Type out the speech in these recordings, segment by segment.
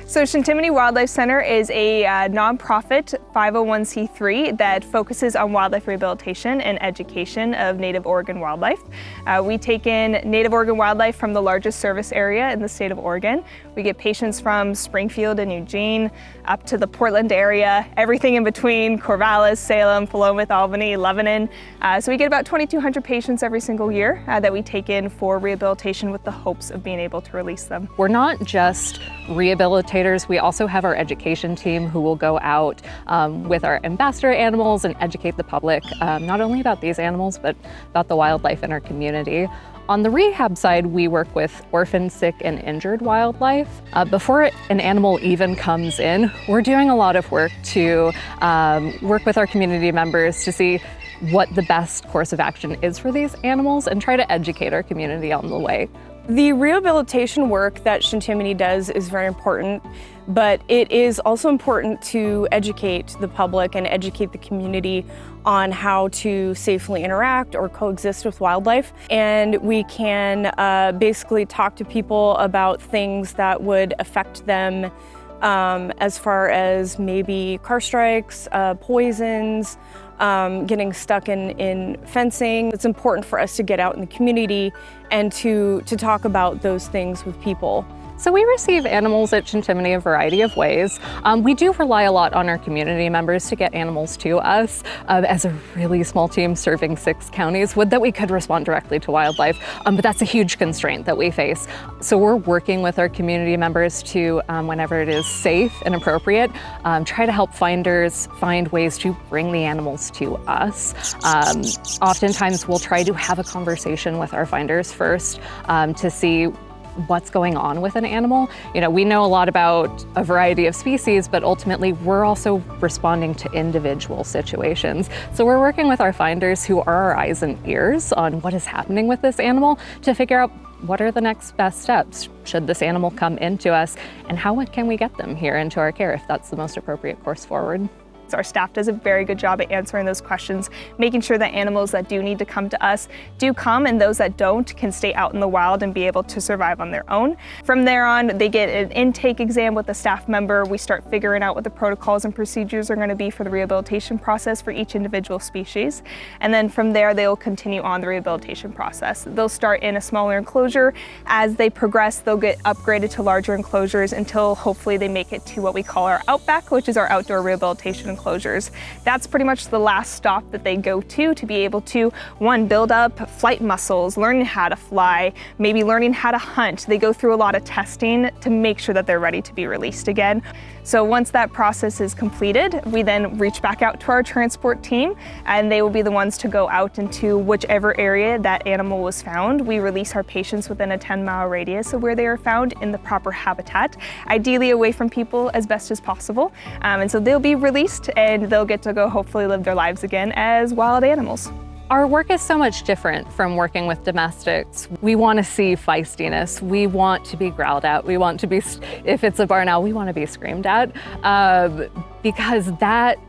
So Chintimini Wildlife Center is a nonprofit 501c3 that focuses on wildlife rehabilitation and education of Native Oregon wildlife. We take in Native Oregon wildlife from the largest service area in the state of Oregon. We get patients from Springfield and Eugene up to the Portland area, everything in between, Corvallis, Salem, Philomath, Albany, Lebanon. So we get about 2,200 patients every single year that we take in for rehabilitation with the hopes of being able to release them. We're not just rehabilitators, we also have our education team who will go out with our ambassador animals and educate the public, not only about these animals, but about the wildlife in our community. On the rehab side, we work with orphan, sick, and injured wildlife. Before an animal even comes in, we're doing a lot of work to work with our community members to see what the best course of action is for these animals and try to educate our community on the way. The rehabilitation work that Chintimini does is very important, but it is also important to educate the public and educate the community on how to safely interact or coexist with wildlife. And we can basically talk to people about things that would affect them as far as maybe car strikes, poisons, getting stuck in fencing. It's important for us to get out in the community and to talk about those things with people. So we receive animals at Chintimini a variety of ways. We do rely a lot on our community members to get animals to us. As a really small team serving 6 counties, would that we could respond directly to wildlife, but that's a huge constraint that we face. So we're working with our community members to, whenever it is safe and appropriate, try to help finders find ways to bring the animals to us. Oftentimes we'll try to have a conversation with our finders first to see what's going on with an animal. You know, we know a lot about a variety of species, but ultimately we're also responding to individual situations. So we're working with our finders who are our eyes and ears on what is happening with this animal to figure out what are the next best steps should this animal come into us, and how can we get them here into our care if that's the most appropriate course forward. Our staff does a very good job at answering those questions, making sure that animals that do need to come to us do come, and those that don't can stay out in the wild and be able to survive on their own. From there on, they get an intake exam with a staff member. We start figuring out what the protocols and procedures are going to be for the rehabilitation process for each individual species. And then from there, they will continue on the rehabilitation process. They'll start in a smaller enclosure. As they progress, they'll get upgraded to larger enclosures until hopefully they make it to what we call our outback, which is our outdoor rehabilitation enclosures. That's pretty much the last stop that they go to be able to, one, build up flight muscles, learning how to fly, maybe learning how to hunt. They go through a lot of testing to make sure that they're ready to be released again. So once that process is completed, we then reach back out to our transport team, and they will be the ones to go out into whichever area that animal was found. We release our patients within a 10-mile radius of where they are found in the proper habitat, ideally away from people as best as possible. And so they'll be released and they'll get to go hopefully live their lives again as wild animals. Our work is so much different from working with domestics. We want to see feistiness. We want to be growled at. We want to be, if it's a barn owl, we want to be screamed at. Because that,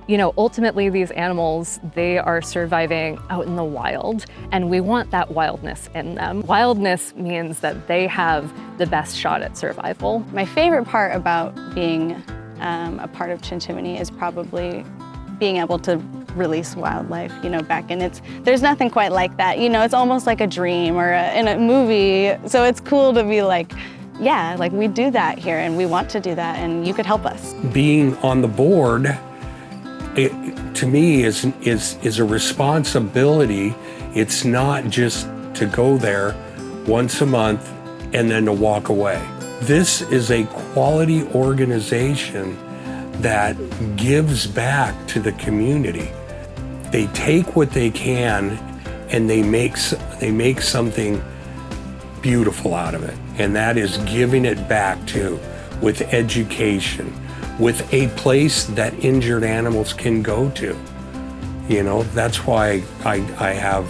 you know, ultimately these animals, they are surviving out in the wild, and we want that wildness in them. Wildness means that they have the best shot at survival. My favorite part about being a part of Chintimini is probably being able to release wildlife, you know, back in. There's nothing quite like that, you know, it's almost like a dream or in a movie. So it's cool to be like, yeah, like we do that here and we want to do that and you could help us. Being on the board, to me, is a responsibility. It's not just to go there once a month and then to walk away. This is a quality organization that gives back to the community. They take what they can and they make something beautiful out of it. And that is giving it back to, with education, with a place that injured animals can go to. You know, that's why I have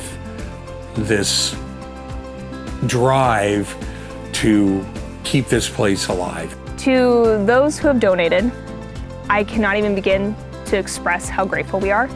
this drive to keep this place alive. To those who have donated, I cannot even begin to express how grateful we are.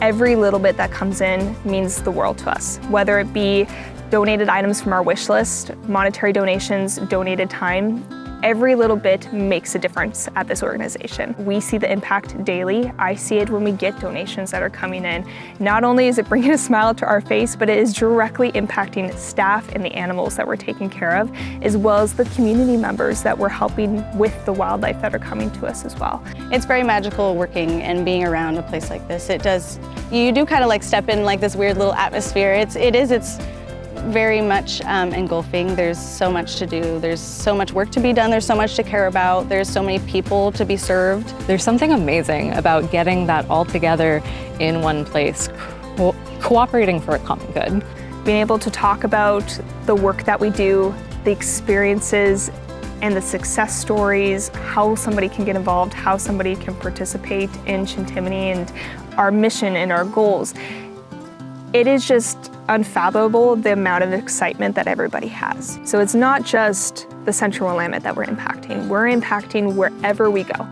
Every little bit that comes in means the world to us, whether it be donated items from our wish list, monetary donations, donated time. Every little bit makes a difference at this organization. We see the impact daily. I see it when we get donations that are coming in. Not only is it bringing a smile to our face, but it is directly impacting staff and the animals that we're taking care of, as well as the community members that we're helping with the wildlife that are coming to us as well. It's very magical working and being around a place like this. You do kind of like step in like this weird little atmosphere. It's very much engulfing. There's so much to do. There's so much work to be done. There's so much to care about. There's so many people to be served. There's something amazing about getting that all together in one place, cooperating for a common good. Being able to talk about the work that we do, the experiences and the success stories, how somebody can get involved, how somebody can participate in Chintimini and our mission and our goals. It is just unfathomable the amount of excitement that everybody has. So it's not just the central Willamette that we're impacting wherever we go.